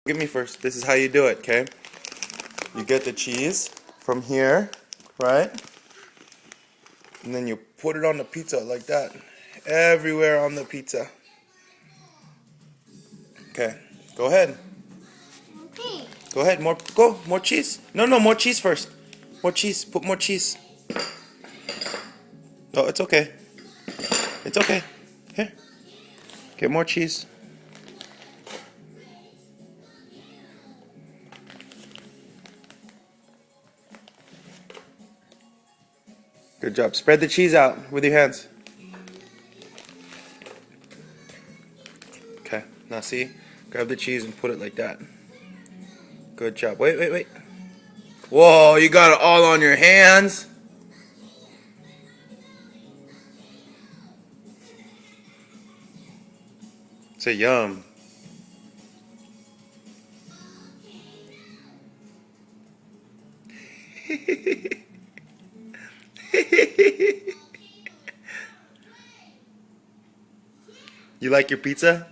Give me first. This is how you do it, okay? You get the cheese from here, right? And then you put it on the pizza like that. Everywhere on the pizza. Okay, go ahead. Okay. Go ahead, more cheese. No, more cheese first. More cheese, put more cheese. Oh, it's okay. It's okay. Here, get more cheese. Good job. Spread the cheese out with your hands. Okay, now see? Grab the cheese and put it like that. Good job. Wait. Whoa, you got it all on your hands. Say yum. You like your pizza?